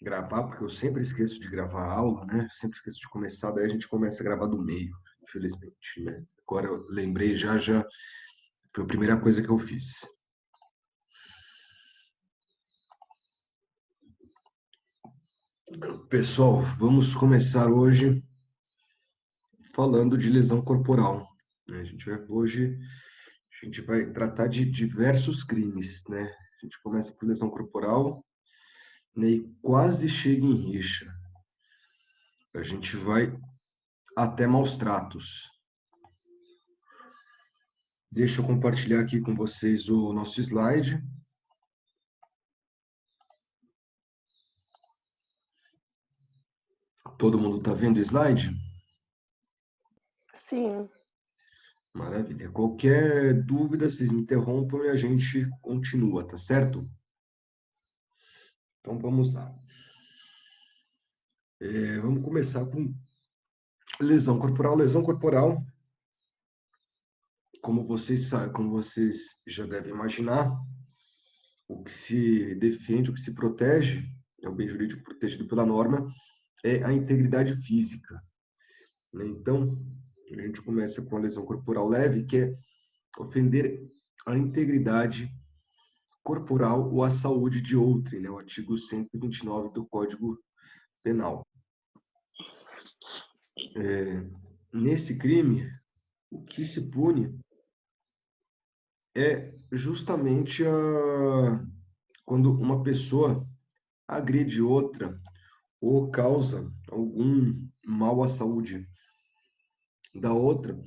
gravar, porque eu sempre esqueço de gravar a aula, né? Sempre esqueço de começar, daí a gente começa a gravar do meio, infelizmente, né? Agora eu lembrei já, foi a primeira coisa que eu fiz. Pessoal, vamos começar hoje falando de lesão corporal, né? Hoje a gente vai tratar de diversos crimes, né? A gente começa por lesão corporal, né, e quase chega em rixa. A gente vai até maus tratos. Deixa eu compartilhar aqui com vocês o nosso slide. Todo mundo está vendo o slide? Sim. Maravilha. Qualquer dúvida, vocês me interrompam e a gente continua, tá certo? Então vamos lá. Vamos começar com lesão corporal. Lesão corporal, como vocês já devem imaginar, o que se defende, o que se protege, é o bem jurídico protegido pela norma, é a integridade física, né? Então, a gente começa com a lesão corporal leve, que é ofender a integridade corporal ou a saúde de outrem, né? O artigo 129 do Código Penal. Nesse crime, o que se pune é justamente quando uma pessoa agride outra ou causa algum mal à saúde da outra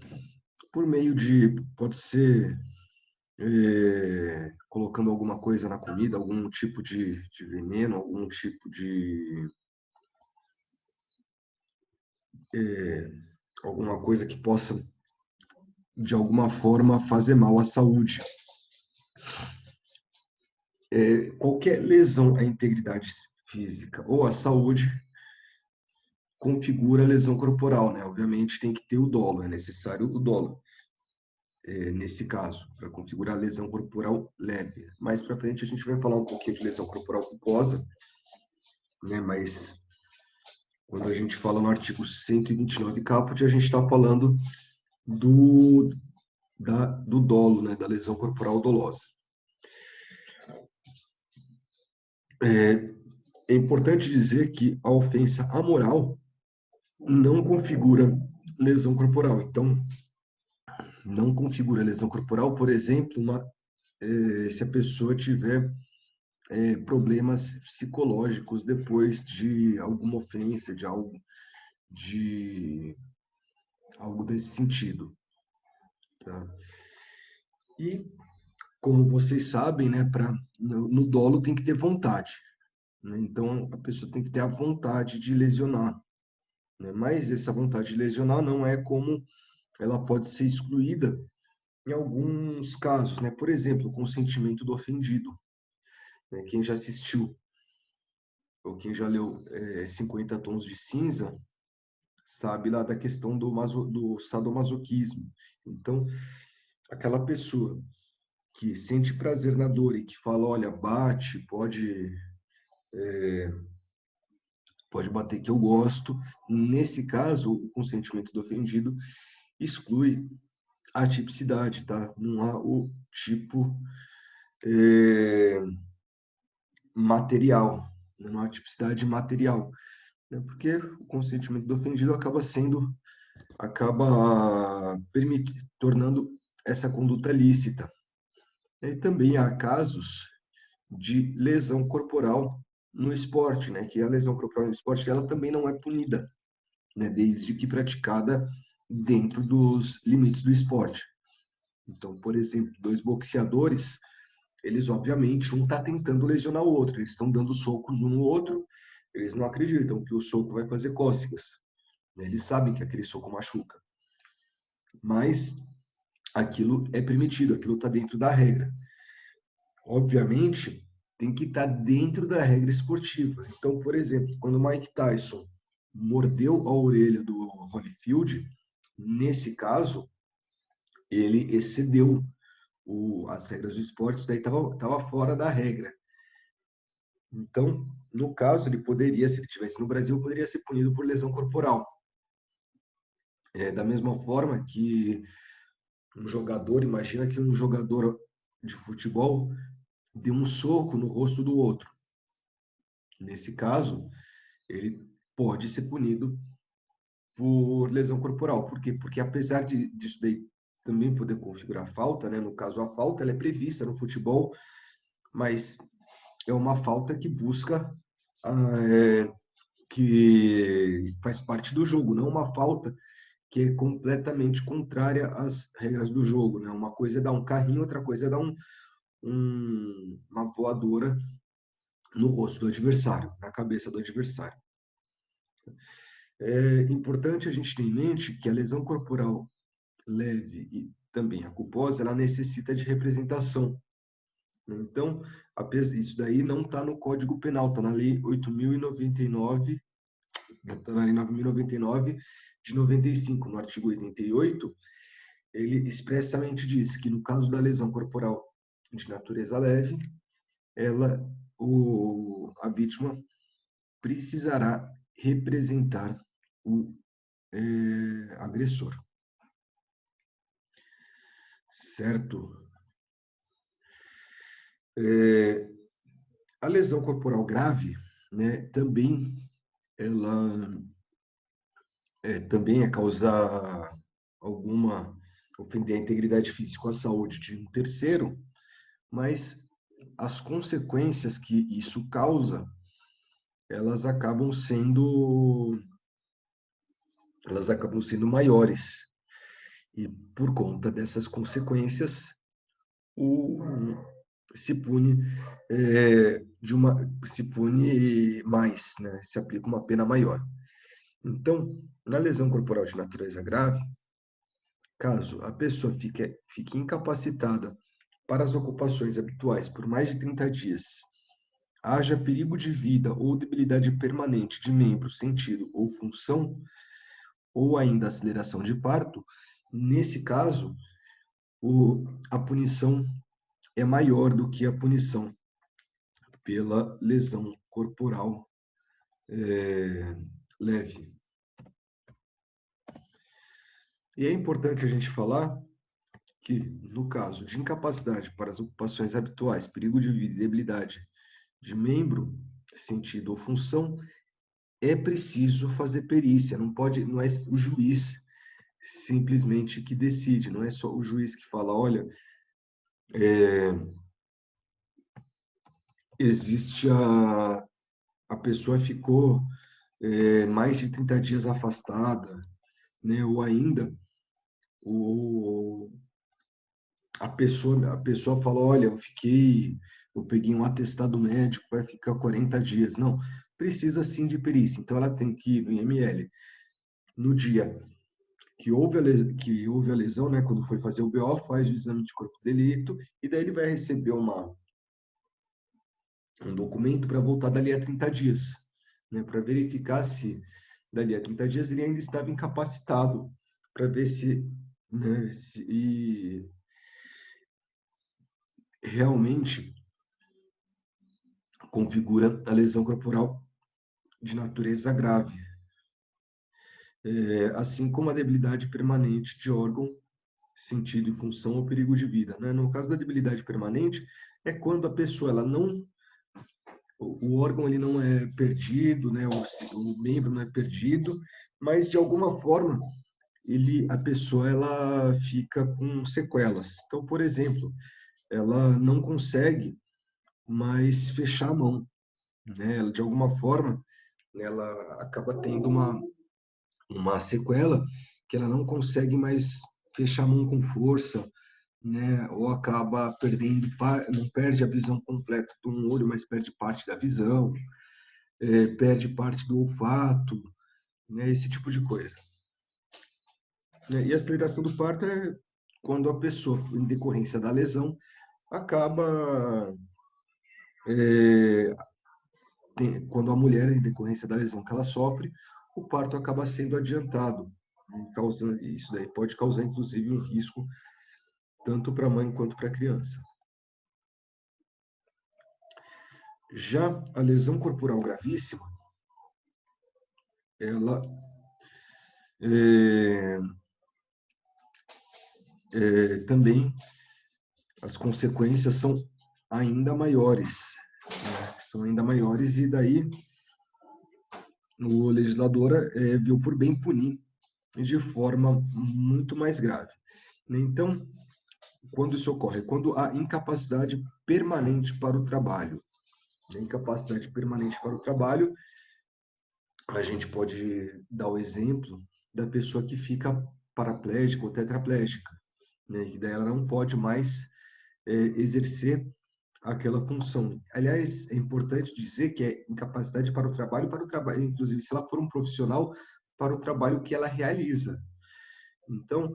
por meio de, pode ser colocando alguma coisa na comida, algum tipo de veneno, algum tipo de alguma coisa que possa de alguma forma fazer mal à saúde. Qualquer lesão à integridade física ou à saúde configura lesão corporal, né? Obviamente tem que ter o dolo, é necessário o dolo, nesse caso, para configurar lesão corporal leve. Mais para frente a gente vai falar um pouquinho de lesão corporal culposa, né? Mas quando a gente fala no artigo 129 caput, a gente está falando do, do dolo, né? Da lesão corporal dolosa. É importante dizer que a ofensa amoral não configura lesão corporal. Então, não configura lesão corporal, por exemplo, se a pessoa tiver problemas psicológicos depois de alguma ofensa, de algo desse sentido. Tá? E, como vocês sabem, né, no dolo tem que ter vontade. Né? Então, a pessoa tem que ter a vontade de lesionar. Né? Mas essa vontade de lesionar não é como ela pode ser excluída em alguns casos, né? Por exemplo, o consentimento do ofendido. Né? Quem já assistiu ou quem já leu 50 Tons de Cinza sabe lá da questão do sadomasoquismo. Então, aquela pessoa que sente prazer na dor e que fala, olha, bate, pode bater que eu gosto. Nesse caso, o consentimento do ofendido exclui a tipicidade, tá? Não há o tipo material, não há tipicidade material, né? Porque o consentimento do ofendido acaba tornando essa conduta lícita. E também há casos de lesão corporal no esporte, né? Que a lesão corporal no esporte ela também não é punida, né? Desde que praticada dentro dos limites do esporte. Então, por exemplo, dois boxeadores, eles obviamente um está tentando lesionar o outro, eles estão dando socos um no outro, eles não acreditam que o soco vai fazer cócegas, né? Eles sabem que aquele soco machuca, mas aquilo é permitido, aquilo está dentro da regra. Obviamente, tem que estar dentro da regra esportiva. Então, por exemplo, quando o Mike Tyson mordeu a orelha do Holyfield, nesse caso, ele excedeu as regras do esporte, daí estava fora da regra. Então, no caso, ele poderia, se ele estivesse no Brasil, poderia ser punido por lesão corporal. Da mesma forma que um jogador, imagina que um jogador de futebol deu um soco no rosto do outro. Nesse caso, ele pode ser punido por lesão corporal. Por quê? Porque apesar disso daí também poder configurar falta, né? No caso, a falta ela é prevista no futebol, mas é uma falta que busca, que faz parte do jogo, não uma falta que é completamente contrária às regras do jogo, né? Uma coisa é dar um carrinho, outra coisa é dar uma voadora no rosto do adversário, na cabeça do adversário. É importante a gente ter em mente que a lesão corporal leve e também a culposa, ela necessita de representação. Então, isso daí não está no Código Penal, está na Lei 8.099, está na Lei 9.099 de 95, no artigo 88, ele expressamente diz que no caso da lesão corporal de natureza leve, a vítima precisará representar o agressor. Certo? A lesão corporal grave, né, também é causar ofender a integridade física ou a saúde de um terceiro, mas as consequências que isso causa, elas acabam sendo maiores. E por conta dessas consequências, o, se pune se pune mais, né? Se aplica uma pena maior. Então, na lesão corporal de natureza grave, caso a pessoa fique incapacitada para as ocupações habituais por mais de 30 dias, haja perigo de vida ou debilidade permanente de membro, sentido ou função, ou ainda aceleração de parto, nesse caso, a punição é maior do que a punição pela lesão corporal leve. E é importante a gente falar que, no caso de incapacidade para as ocupações habituais, perigo de vida e debilidade de membro, sentido ou função, é preciso fazer perícia, não é o juiz simplesmente que decide, não é só o juiz que fala, olha, existe a pessoa ficou mais de 30 dias afastada, né? Ou ainda a pessoa falou, olha, eu peguei um atestado médico para ficar 40 dias. Não, precisa sim de perícia. Então ela tem que ir no IML no dia que houve a lesão, né? Quando foi fazer o BO, faz o exame de corpo de delito e daí ele vai receber um documento para voltar dali a 30 dias, né? Para verificar se dali a 30 dias ele ainda estava incapacitado, para ver se, né, se realmente configura a lesão corporal de natureza grave, assim como a debilidade permanente de órgão, sentido e função ou perigo de vida, né? No caso da debilidade permanente, é quando a pessoa ela não o órgão ele não é perdido, né? O membro não é perdido, mas de alguma forma a pessoa ela fica com sequelas. Então, por exemplo, ela não consegue mais fechar a mão, né? Ela, de alguma forma, ela acaba tendo uma sequela que ela não consegue mais fechar a mão com força, né? Ou acaba perdendo, não perde a visão completa de um olho, mas perde parte da visão, perde parte do olfato, né? Esse tipo de coisa. Né? E a aceleração do parto é quando a pessoa, em decorrência da lesão, acaba quando a mulher, em decorrência da lesão que ela sofre, o parto acaba sendo adiantado, né? Isso daí pode causar, inclusive, um risco tanto para a mãe quanto para a criança. Já a lesão corporal gravíssima, ela é, também as consequências são ainda maiores, né? São ainda maiores e daí o legislador viu por bem punir de forma muito mais grave. Então, quando isso ocorre? Quando há incapacidade permanente para o trabalho. Incapacidade permanente para o trabalho, a gente pode dar o exemplo da pessoa que fica paraplégica ou tetraplégica, né? E daí ela não pode mais exercer aquela função. Aliás, é importante dizer que é incapacidade para o trabalho, inclusive se ela for um profissional, para o trabalho que ela realiza. Então,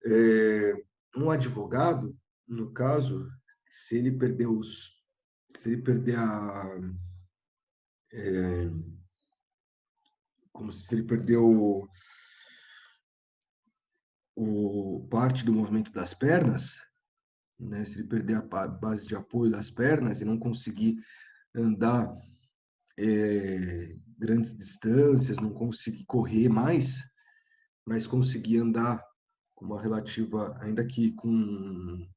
é, um advogado, no caso, se ele perder se ele perder como se ele perdeu o parte do movimento das pernas, né? Se ele perder a base de apoio das pernas e não conseguir andar grandes distâncias, não conseguir correr mais, mas conseguir andar com uma relativa, ainda que com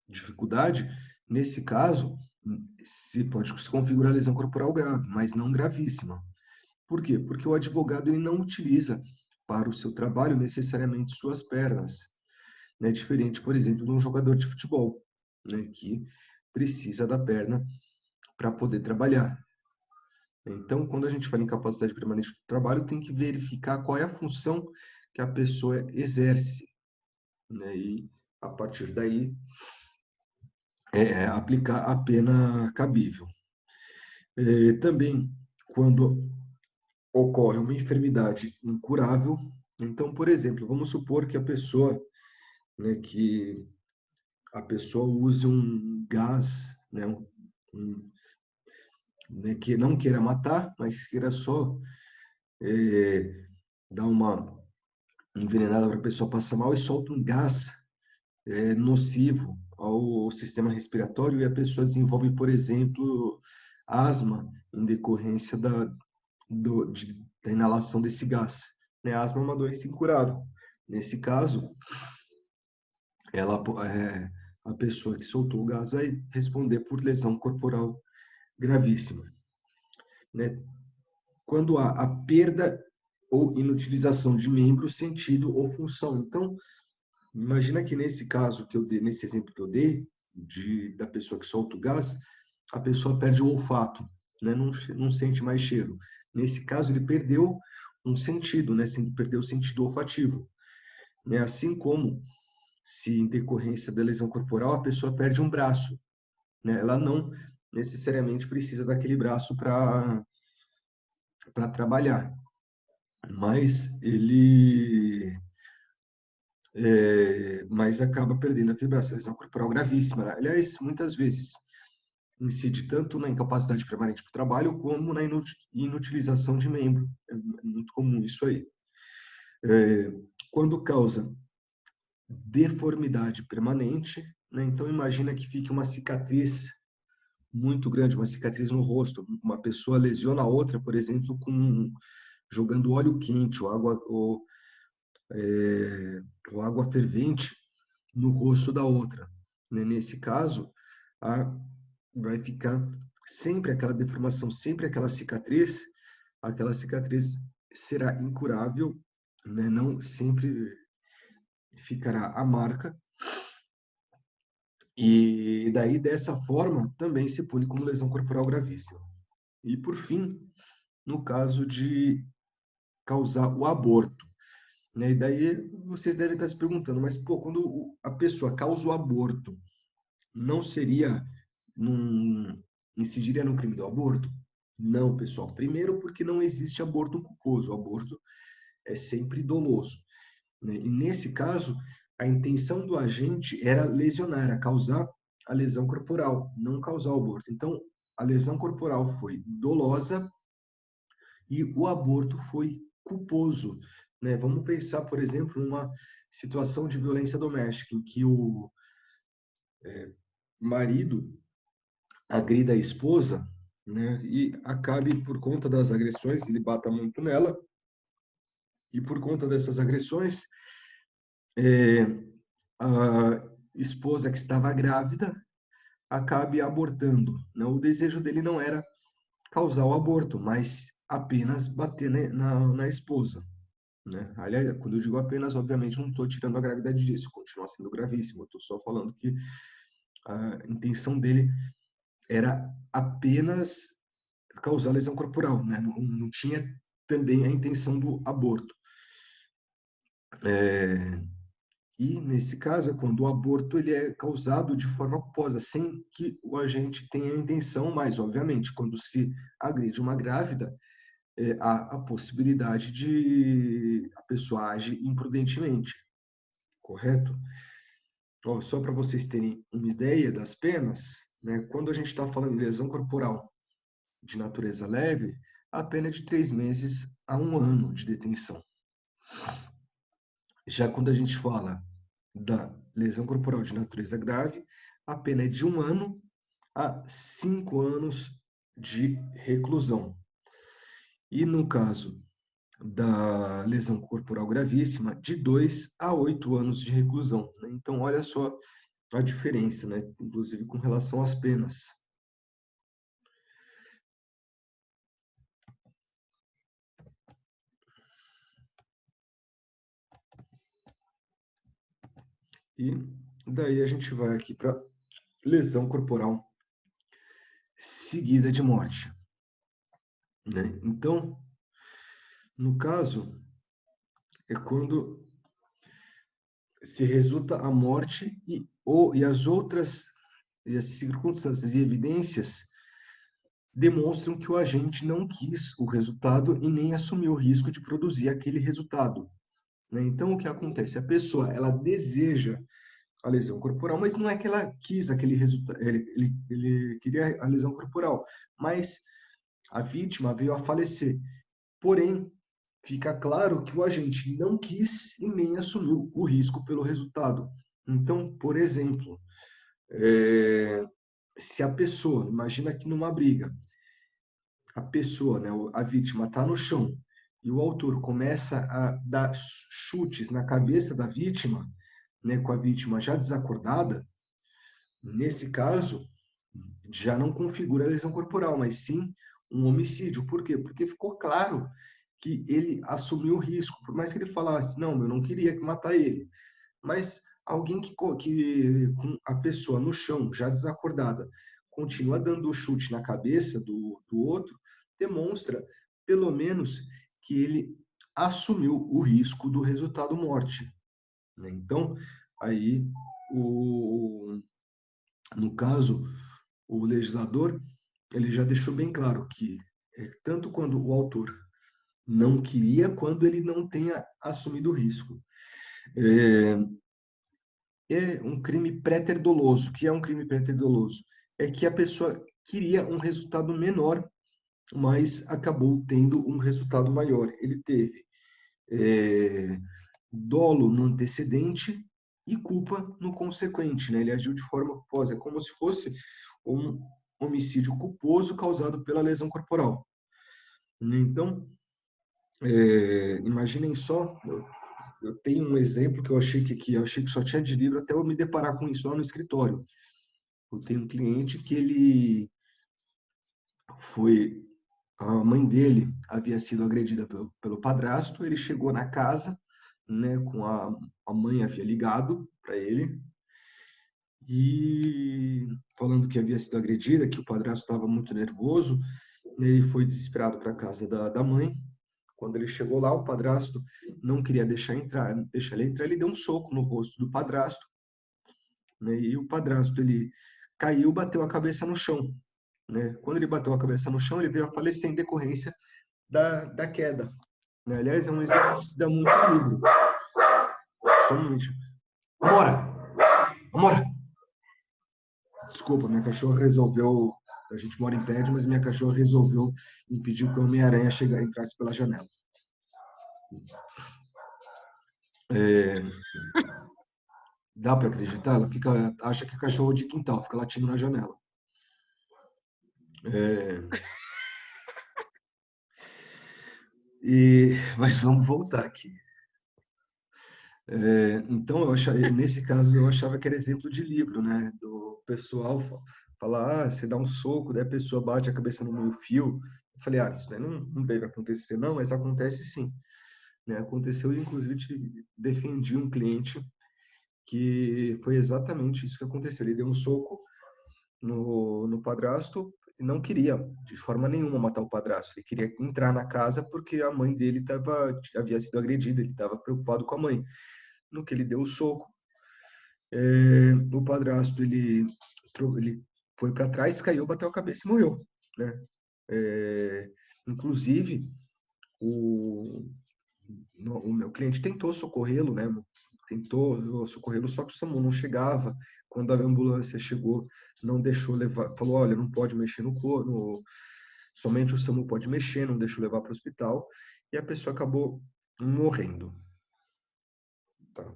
dificuldade, nesse caso, se pode se configurar lesão corporal grave, mas não gravíssima. Por quê? Porque o advogado ele não utiliza para o seu trabalho necessariamente suas pernas, né? Diferente, por exemplo, de um jogador de futebol, né? Que precisa da perna para poder trabalhar. Então, quando a gente fala em capacidade permanente do trabalho, tem que verificar qual é a função que a pessoa exerce, né? E a partir daí aplicar a pena cabível. Também, quando ocorre uma enfermidade incurável, então, por exemplo, vamos supor que né, que a pessoa use um gás, né, né, que não queira matar, mas queira só dar uma envenenada para a pessoa passar mal e solta um gás nocivo ao sistema respiratório e a pessoa desenvolve, por exemplo, asma em decorrência da inalação desse gás. Né? A asma é uma doença incurável. Nesse caso, ela, a pessoa que soltou o gás vai responder por lesão corporal gravíssima. Né? Quando há a perda ou inutilização de membro, sentido ou função. Então, imagina que nesse caso que eu dei, nesse exemplo que eu dei, da pessoa que solta o gás, a pessoa perde o olfato, né? Não sente mais cheiro. Nesse caso, ele perdeu um sentido, né? Perdeu o sentido olfativo. Né? Assim como se em decorrência da lesão corporal a pessoa perde um braço, né? Ela não necessariamente precisa daquele braço para trabalhar, mas mas acaba perdendo aquele braço, lesão corporal gravíssima. Né? Aliás, muitas vezes incide tanto na incapacidade permanente do trabalho como na inutilização de membro. É muito comum isso aí. Quando causa deformidade permanente, né? Então imagina que fique uma cicatriz muito grande, uma cicatriz no rosto. Uma pessoa lesiona a outra, por exemplo, jogando óleo quente ou água fervente no rosto da outra. Né? Nesse caso, vai ficar sempre aquela deformação, sempre aquela cicatriz será incurável, né? Não sempre ficará a marca, e daí dessa forma também se pune como lesão corporal gravíssima. E por fim, no caso de causar o aborto, né? E daí vocês devem estar se perguntando, mas pô, quando a pessoa causa o aborto, não seria incidiria no crime do aborto? Não, pessoal. Primeiro, porque não existe aborto culposo. O aborto é sempre doloso. Né? E nesse caso, a intenção do agente era lesionar, era causar a lesão corporal, não causar o aborto. Então, a lesão corporal foi dolosa e o aborto foi culposo. Né? Vamos pensar, por exemplo, numa situação de violência doméstica, em que o marido agrida a esposa, né, e acabe, por conta das agressões, ele bata muito nela, e por conta dessas agressões, a esposa que estava grávida acabe abortando, né? O desejo dele não era causar o aborto, mas apenas bater na esposa, né? Aliás, quando eu digo apenas, obviamente não estou tirando a gravidade disso, continua sendo gravíssimo, estou só falando que a intenção dele era apenas causar lesão corporal, né? Não tinha também a intenção do aborto. E, nesse caso, é quando o aborto ele é causado de forma culposa, sem que o agente tenha a intenção, mas, obviamente, quando se agride uma grávida, há a possibilidade de a pessoa agir imprudentemente, correto? Ó, só para vocês terem uma ideia das penas, né, quando a gente está falando de lesão corporal de natureza leve, a pena é de 3 meses a 1 ano de detenção. Já quando a gente fala da lesão corporal de natureza grave, a pena é de 1 ano a 5 anos de reclusão. E no caso da lesão corporal gravíssima, de 2 a 8 anos de reclusão, né? Então, olha só a diferença, né? Inclusive com relação às penas. E daí a gente vai aqui para lesão corporal seguida de morte, né? Então, no caso, é quando se resulta a morte e as outras e as circunstâncias e evidências demonstram que o agente não quis o resultado e nem assumiu o risco de produzir aquele resultado, né? Então, o que acontece? A pessoa, ela deseja a lesão corporal, mas não é que ela quis aquele resultado, ele queria a lesão corporal, mas a vítima veio a falecer. Porém, fica claro que o agente não quis e nem assumiu o risco pelo resultado. Então, por exemplo, se a pessoa, imagina que numa briga, a pessoa, né, a vítima está no chão e o autor começa a dar chutes na cabeça da vítima, né, com a vítima já desacordada, nesse caso, já não configura lesão corporal, mas sim um homicídio. Por quê? Porque ficou claro que ele assumiu o risco, por mais que ele falasse, não, eu não queria matar ele, mas alguém que com a pessoa no chão, já desacordada, continua dando chute na cabeça do outro, demonstra, pelo menos, que ele assumiu o risco do resultado morte, né? Então, aí, no caso, o legislador ele já deixou bem claro que tanto quando o autor não queria, quando ele não tenha assumido o risco. É um crime pré-doloso. O que é um crime pré-doloso? É que a pessoa queria um resultado menor, mas acabou tendo um resultado maior. Ele teve dolo no antecedente e culpa no consequente, né? Ele agiu de forma culposa, é como se fosse um homicídio culposo causado pela lesão corporal. Então, imaginem só, eu tenho um exemplo que eu achei que só tinha de livro até eu me deparar com isso lá no escritório. Eu tenho um cliente que ele foi, a mãe dele havia sido agredida pelo padrasto, ele chegou na casa, né, com a mãe havia ligado para ele e falando que havia sido agredida, que o padrasto estava muito nervoso, ele foi desesperado para a casa da mãe. Quando ele chegou lá, o padrasto não queria deixar ele entrar, ele deu um soco no rosto do padrasto, né? E o padrasto ele caiu, bateu a cabeça no chão, né? Quando ele bateu a cabeça no chão, ele veio a falecer em decorrência da queda, né? Aliás, é um exemplo que se dá muito no livro. Só um minuto. Amora! Amora! Desculpa, minha cachorra resolveu. A gente mora em prédio, mas minha cachorra resolveu impedir que o Homem-Aranha entrasse pela janela. Dá para acreditar? Ela acha que é cachorro de quintal, fica latindo na janela. É, mas vamos voltar aqui. Então, nesse caso, eu achava que era exemplo de livro, né? Do pessoal falar, você dá um soco, daí a pessoa bate a cabeça no meio-fio. Eu falei, isso daí não deve acontecer, não, mas acontece sim. Né? Aconteceu, inclusive, defendi um cliente que foi exatamente isso que aconteceu. Ele deu um soco no padrasto e não queria, de forma nenhuma, matar o padrasto. Ele queria entrar na casa porque a mãe dele havia sido agredida, ele estava preocupado com a mãe. No que ele deu o soco, o padrasto ele foi para trás, caiu, bateu a cabeça e morreu, né? Inclusive, o, o meu cliente tentou socorrê-lo, né? Tentou socorrê-lo, só que o SAMU não chegava. Quando a ambulância chegou, não deixou levar, falou, olha, não pode mexer no corpo, somente o SAMU pode mexer, não deixou levar para o hospital, e a pessoa acabou morrendo. Tá?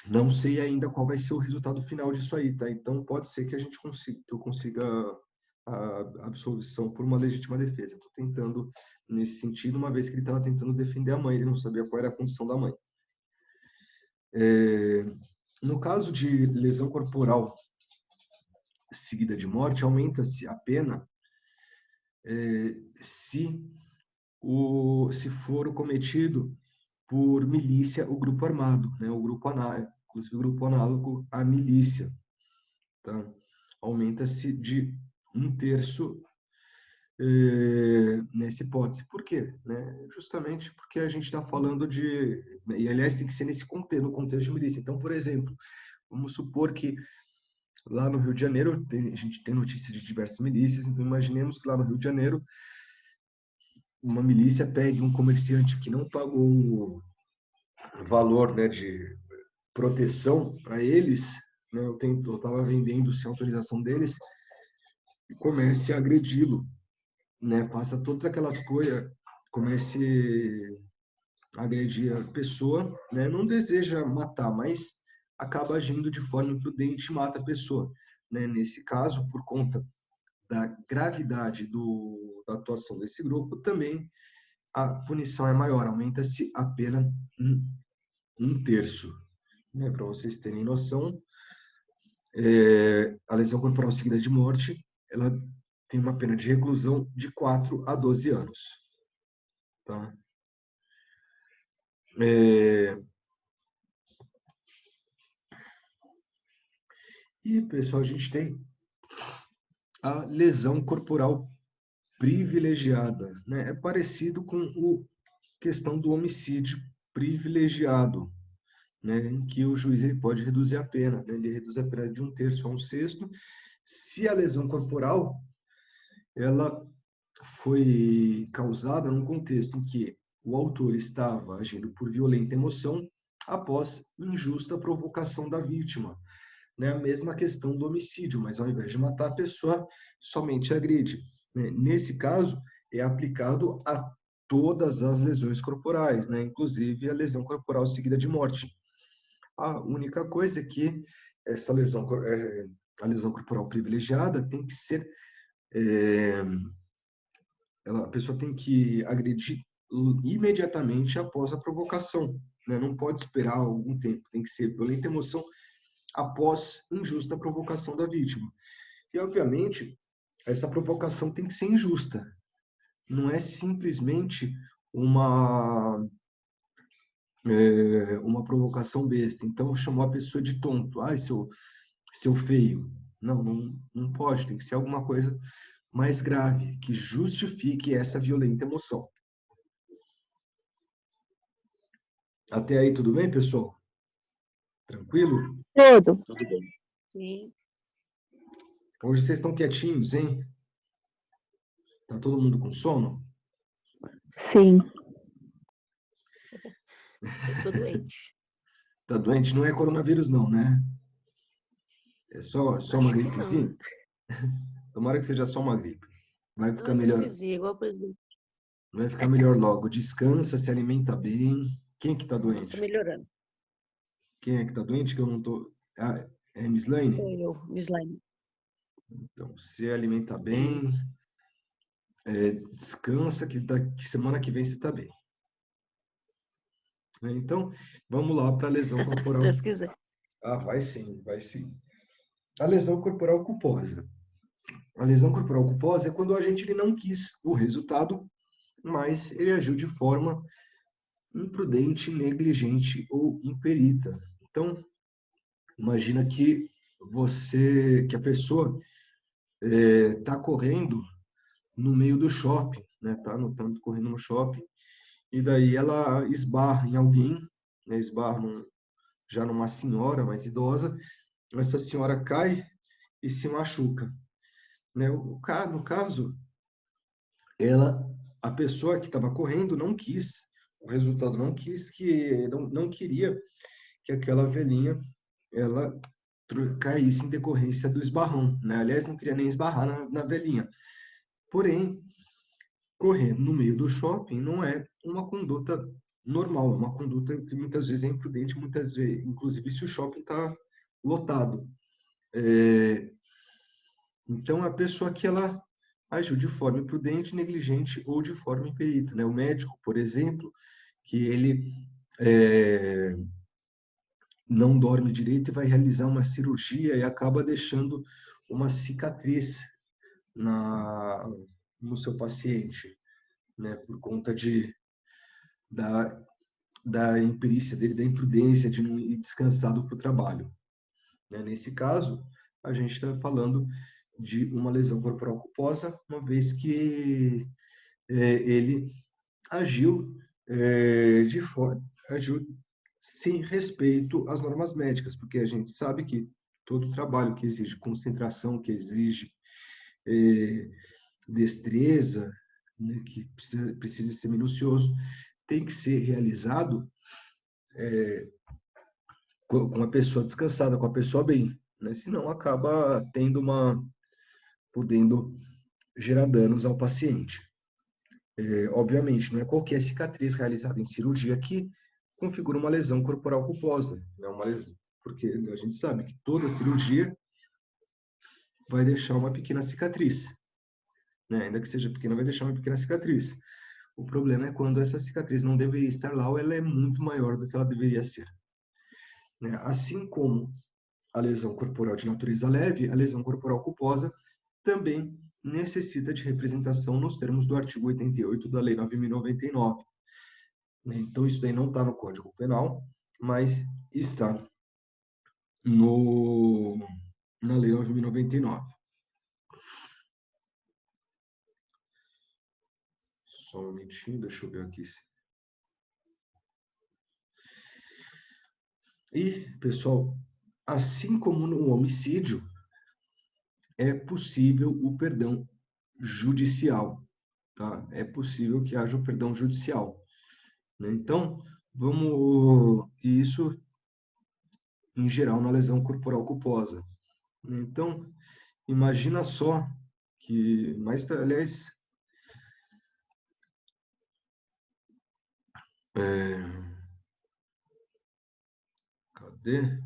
Não sei ainda qual vai ser o resultado final disso aí, tá? Então pode ser que eu consiga a absolvição por uma legítima defesa. Estou tentando nesse sentido, uma vez que ele estava tentando defender a mãe, ele não sabia qual era a condição da mãe. No caso de lesão corporal seguida de morte, aumenta-se a pena se for o cometido por milícia, o grupo armado, né? Inclusive o grupo análogo à milícia, tá? Aumenta-se de 1/3 nessa hipótese. Por quê? Né? Justamente porque a gente está falando de... E, aliás, tem que ser no contexto de milícia. Então, por exemplo, vamos supor que lá no Rio de Janeiro, a gente tem notícias de diversas milícias, então imaginemos que lá no Rio de Janeiro, uma milícia pegue um comerciante que não pagou o valor, né, de proteção para eles, né, eu estava vendendo sem autorização deles, e comece a agredi-lo, né, faça todas aquelas coisas, comece a agredir a pessoa, né, não deseja matar, mas acaba agindo de forma imprudente e mata a pessoa. Né? Nesse caso, por conta da gravidade da atuação desse grupo, também a punição é maior, aumenta-se a pena em 1/3. Né? Para vocês terem noção, a lesão corporal seguida de morte, ela tem uma pena de reclusão de 4 a 12 anos. Tá? E, pessoal, a gente tem a lesão corporal privilegiada. Né? É parecido com a questão do homicídio privilegiado, né? Em que o juiz ele pode reduzir a pena. Né? Ele reduz a pena de 1/3 a 1/6, se a lesão corporal ela foi causada num contexto em que o autor estava agindo por violenta emoção após injusta provocação da vítima. Né? A mesma questão do homicídio, mas ao invés de matar a pessoa, somente agride. Né? Nesse caso, é aplicado a todas as lesões corporais, né? Inclusive a lesão corporal seguida de morte. A única coisa é que essa a lesão corporal privilegiada tem que ser a pessoa tem que agredir imediatamente após a provocação, né? Não pode esperar algum tempo, tem que ser violenta emoção após injusta provocação da vítima. E, obviamente, essa provocação tem que ser injusta. Não é simplesmente uma provocação besta. Então, chamou a pessoa de tonto. Ai, seu feio. Não pode. Tem que ser alguma coisa mais grave, que justifique essa violenta emoção. Até aí, tudo bem, pessoal? Tranquilo? Tudo. Tudo bem. Sim. Hoje vocês estão quietinhos, hein? Tá todo mundo com sono? Sim. Eu tô doente. Tá doente? Não é coronavírus, não, né? É só uma Acho que gripezinha? Tomara que seja só uma gripe. Vai não. ficar Uma melhor. gripezinha, igual por exemplo. Vai ficar melhor logo. Descansa, se alimenta bem. Quem que tá Nossa, tá doente? melhorando. Quem é que tá doente que eu não tô... Ah, é Miss Lane? Sou eu, Miss Laine. Então, se alimenta bem, Isso. descansa, que semana que vem você está bem. Né? Então, vamos lá para a lesão Se corporal. Deus quiser. Ah, vai sim, vai sim. A lesão corporal culposa. A lesão corporal culposa é quando o agente ele não quis o resultado, mas ele agiu de forma imprudente, negligente ou imperita. Então, imagina que a pessoa está correndo no meio do shopping, né? Tá correndo no shopping, e daí ela esbarra em alguém, né? Já numa senhora mais idosa, essa senhora cai e se machuca, né? No caso, a pessoa que estava correndo não quis, o resultado não queria que aquela velhinha ela caísse em decorrência do esbarrão, né? Aliás, não queria nem esbarrar na velhinha. Porém, correr no meio do shopping não é uma conduta normal, é uma conduta que muitas vezes é imprudente, muitas vezes, inclusive se o shopping está lotado. Então, a pessoa que ela agiu de forma imprudente, negligente ou de forma imperita, né? O médico, por exemplo, que ele não dorme direito e vai realizar uma cirurgia e acaba deixando uma cicatriz na, no seu paciente, né? Por conta da, da imperícia dele, da imprudência de não ir descansado para o trabalho. Né? Nesse caso, a gente está falando de uma lesão corporal culposa, uma vez que ele agiu agiu sem respeito às normas médicas, porque a gente sabe que todo trabalho que exige concentração, que exige destreza, né, que precisa ser minucioso, tem que ser realizado com a pessoa descansada, com a pessoa bem, né? Senão acaba podendo gerar danos ao paciente. Obviamente, não é qualquer cicatriz realizada em cirurgia que configura uma lesão corporal culposa, né? Porque a gente sabe que toda cirurgia vai deixar uma pequena cicatriz, né? Ainda que seja pequena, vai deixar uma pequena cicatriz. O problema é quando essa cicatriz não deveria estar lá ou ela é muito maior do que ela deveria ser, né? Assim como a lesão corporal de natureza leve, a lesão corporal culposa também necessita de representação nos termos do artigo 88 da Lei 9.099. Então, isso daí não está no Código Penal, mas está no, na Lei 9.099. Só um minutinho, deixa eu ver aqui. E, pessoal, assim como no homicídio, é possível o perdão judicial, tá? É possível que haja o perdão judicial, né? Então, isso em geral na lesão corporal culposa, né? Então, imagina só aliás, cadê?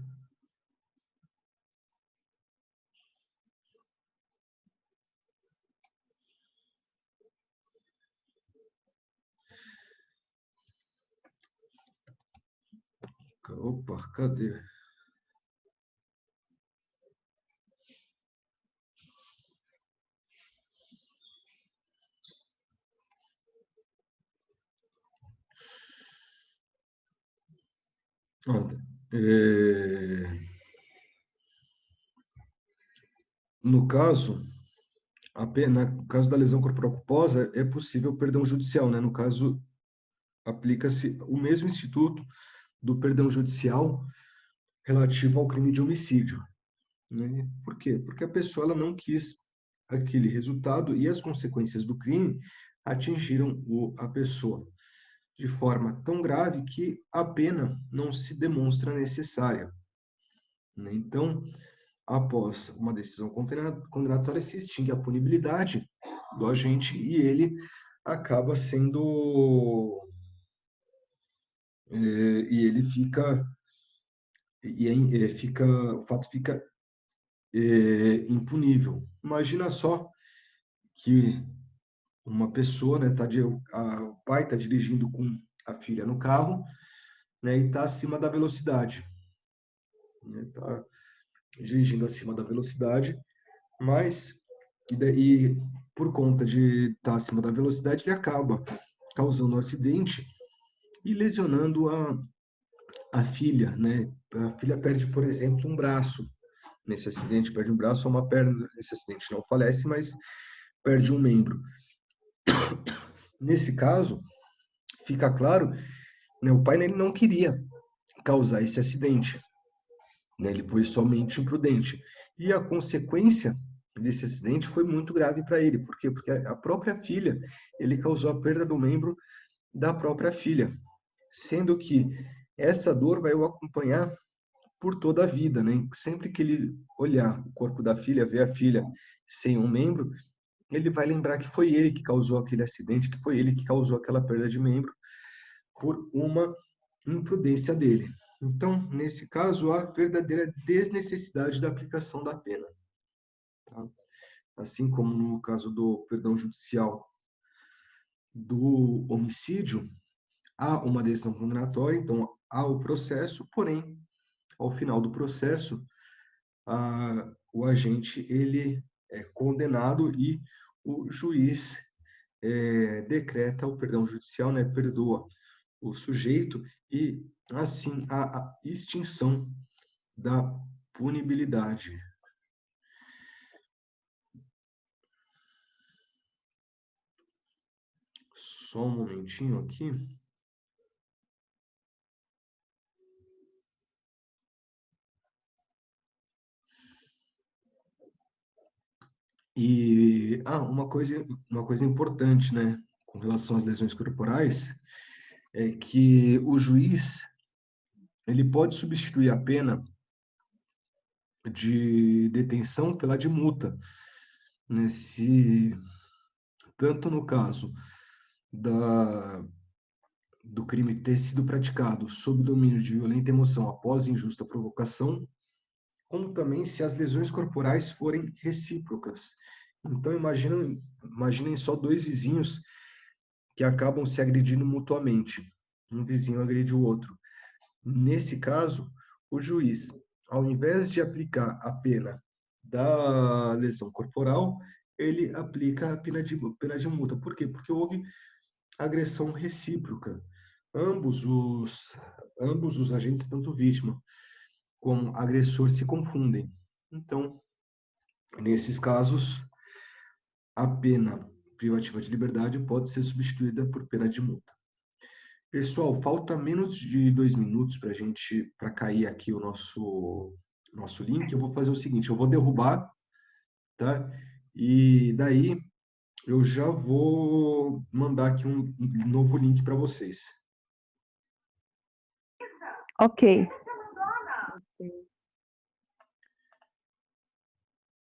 Opa, cadê? No caso, no caso da lesão corporal culposa, é possível perdão judicial, né? No caso, aplica-se o mesmo instituto do perdão judicial relativo ao crime de homicídio, né? Por quê? Porque a pessoa ela não quis aquele resultado e as consequências do crime atingiram a pessoa de forma tão grave que a pena não se demonstra necessária, né? Então, após uma decisão condenatória, se extingue a punibilidade do agente e ele acaba sendo e ele fica o fato fica impunível. Imagina só que uma pessoa, né, o pai está dirigindo com a filha no carro, né, e está acima da velocidade. Está dirigindo acima da velocidade, mas e por conta de estar acima da velocidade, ele acaba causando um acidente e lesionando a filha, né? A filha perde, por exemplo, um braço nesse acidente, perde um braço ou uma perna nesse acidente, não falece, mas perde um membro. Nesse caso, fica claro, né, o pai ele não queria causar esse acidente, né, ele foi somente imprudente. E a consequência desse acidente foi muito grave para ele. Por quê? Porque a própria filha, ele causou a perda do membro da própria filha, sendo que essa dor vai o acompanhar por toda a vida, né? Sempre que ele olhar o corpo da filha, ver a filha sem um membro, ele vai lembrar que foi ele que causou aquele acidente, que foi ele que causou aquela perda de membro por uma imprudência dele. Então, nesse caso, há verdadeira desnecessidade da aplicação da pena. Tá? Assim como no caso do perdão judicial do homicídio, há uma decisão condenatória, então há o processo, porém, ao final do processo, o agente ele é condenado e o juiz decreta o perdão judicial, né, perdoa o sujeito e, assim, a extinção da punibilidade. Só um momentinho aqui. E uma coisa importante, né, com relação às lesões corporais, é que o juiz ele pode substituir a pena de detenção pela de multa, né, se tanto no caso do crime ter sido praticado sob domínio de violenta emoção após injusta provocação, como também se as lesões corporais forem recíprocas. Então, imaginem só dois vizinhos que acabam se agredindo mutuamente. Um vizinho agride o outro. Nesse caso, o juiz, ao invés de aplicar a pena da lesão corporal, ele aplica a pena de multa. Por quê? Porque houve agressão recíproca. Ambos os agentes, tanto vítima como agressor, se confundem. Então, nesses casos, a pena privativa de liberdade pode ser substituída por pena de multa. Pessoal, falta menos de 2 minutos para cair aqui o nosso link. Eu vou fazer o seguinte, eu vou derrubar, tá? E daí eu já vou mandar aqui um novo link para vocês. Ok.